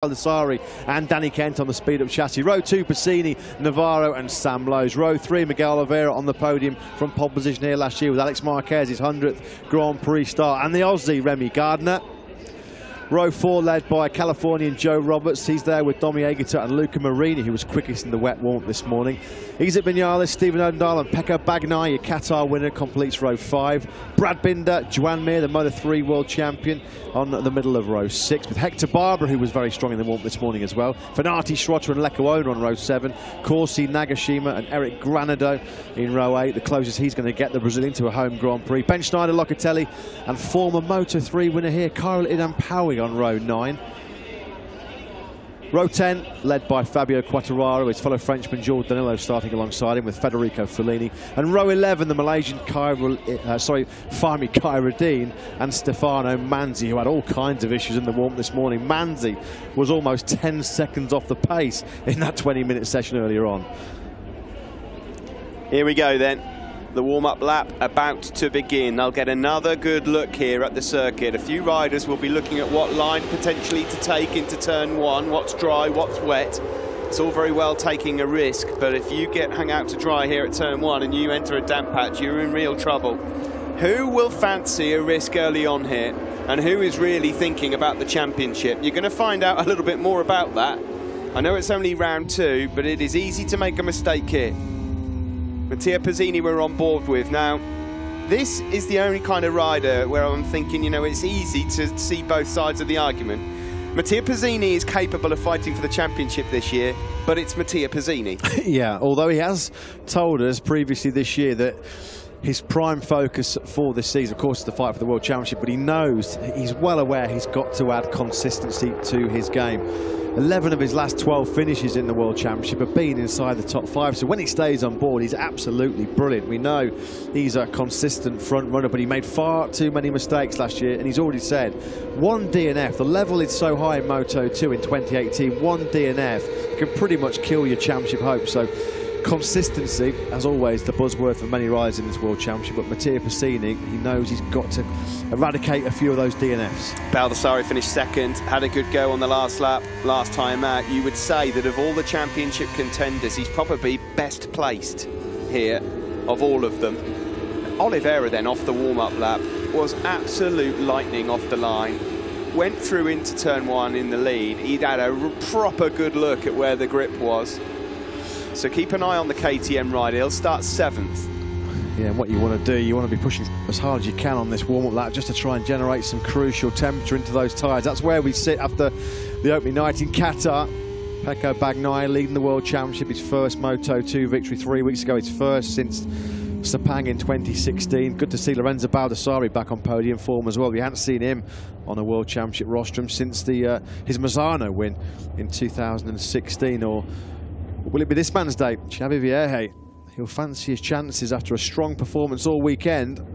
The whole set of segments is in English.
Baldassarri and Danny Kent on the speed-up chassis. Row 2, Passini, Navarro and Sam Lowes. Row 3, Miguel Oliveira on the podium from pole position here last year with Alex Marquez's 100th Grand Prix start. And the Aussie, Remy Gardner. Row 4 led by Californian Joe Roberts. He's there with Domi Aegerter and Luca Marini, who was quickest in the wet warm this morning. Isaac Vinales, Stephen Odendahl and Pecco Bagnaia, your Qatar winner, completes row 5. Brad Binder, Joan Mir, the Moto3 world champion, on the middle of row 6, with Hector Barbara, who was very strong in the warmth this morning as well. Fenati, Schrotter and Lekuona on row 7. Corsi, Nagashima and Eric Granado in row 8. The closest he's going to get the Brazilian to a home Grand Prix. Ben Schneider, Locatelli and former Moto3 winner here, Kyle Idampawi on row 9. Row 10, led by Fabio Quartararo, his fellow Frenchman George Danilo starting alongside him with Federico Fellini. And row 11, the Malaysian Fahmi Khairuddin and Stefano Manzi, who had all kinds of issues in the warmth this morning. Manzi was almost 10 seconds off the pace in that 20-minute session earlier on. Here we go then. The warm-up lap about to begin. They'll get another good look here at the circuit. A few riders will be looking at what line potentially to take into turn 1, what's dry, what's wet. It's all very well taking a risk, but if you get hung out to dry here at turn 1 and you enter a damp patch, you're in real trouble. Who will fancy a risk early on here, and who is really thinking about the championship? You're going to find out a little bit more about that. I know it's only round 2, but it is easy to make a mistake here. Mattia Pezzini we're on board with. Now, this is the only kind of rider where I'm thinking, you know, it's easy to see both sides of the argument. Mattia Pezzini is capable of fighting for the championship this year, but it's Mattia Pezzini. Yeah, although he has told us previously this year that his prime focus for this season, of course, is the fight for the World Championship, but he knows, he's well aware he's got to add consistency to his game. 11 of his last 12 finishes in the World Championship have been inside the top 5, so when he stays on board, he's absolutely brilliant. We know he's a consistent front runner, but he made far too many mistakes last year, and he's already said, one DNF, the level is so high in Moto2 in 2018, one DNF can pretty much kill your championship hopes. So consistency, as always, the buzzword for many riders in this World Championship, but Mattia Pezzini, he knows he's got to eradicate a few of those DNFs. Baldassarri finished second, had a good go on the last lap, last time out. You would say that of all the championship contenders, he's probably best placed here of all of them. Oliveira then, off the warm-up lap, was absolute lightning off the line. Went through into turn 1 in the lead. He'd had a proper good look at where the grip was. So keep an eye on the KTM rider. He'll start 7th. Yeah, and what you want to do, you want to be pushing as hard as you can on this warm-up lap just to try and generate some crucial temperature into those tyres. That's where we sit after the opening night in Qatar. Pecco Bagnaia leading the World Championship, his first Moto2 victory 3 weeks ago, his first since Sepang in 2016. Good to see Lorenzo Baldassarri back on podium form as well. We hadn't seen him on a World Championship rostrum since his Mazzano win in 2016. Or will it be this man's day? Xavi Vierge. He'll fancy his chances after a strong performance all weekend.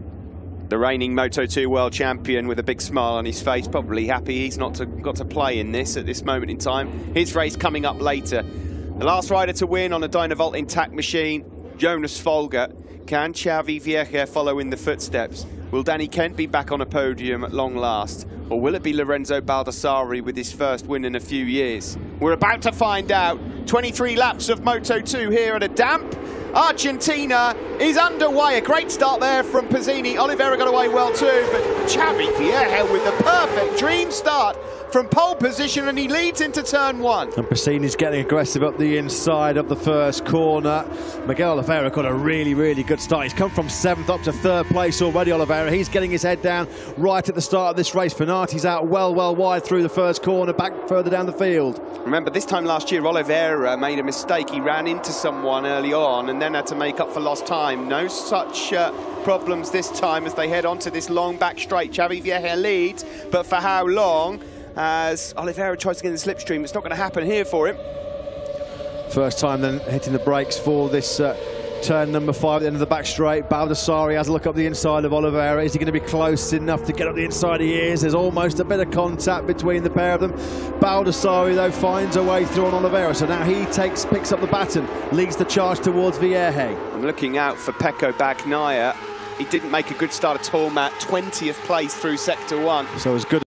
The reigning Moto2 world champion with a big smile on his face, probably happy he's not got to play in this at this moment in time. His race coming up later. The last rider to win on a Dynavolt intact machine, Jonas Folger. Can Xavi Vierge follow in the footsteps? Will Danny Kent be back on a podium at long last? Or will it be Lorenzo Baldassarri with his first win in a few years? We're about to find out. 23 laps of Moto2 here at a damp. Argentina is underway. A great start there from Pezzini. Oliveira got away well too, but Xavi Vierge with the perfect dream start from pole position, and he leads into turn 1. And Pezzini's getting aggressive up the inside of the first corner. Miguel Oliveira got a really, really good start. He's come from 7th up to 3rd place already, Oliveira. He's getting his head down right at the start of this race. Fenati's out well wide through the first corner, back further down the field. Remember, this time last year, Oliveira made a mistake. He ran into someone early on and then had to make up for lost time. No such problems this time as they head onto this long back straight. Xavi Vierge leads, but for how long? As Oliveira tries to get in the slipstream, it's not going to happen here for him. First time then hitting the brakes for this turn number 5 at the end of the back straight. Baldassarri has a look up the inside of Oliveira. Is he going to be close enough to get up the inside? He is. There's almost a bit of contact between the pair of them. Baldassarri, though, finds a way through on Oliveira. So now he picks up the baton, leads the charge towards Vierge. I'm looking out for Pecco Bagnaia. He didn't make a good start at all, Matt. 20th place through Sector 1. So as good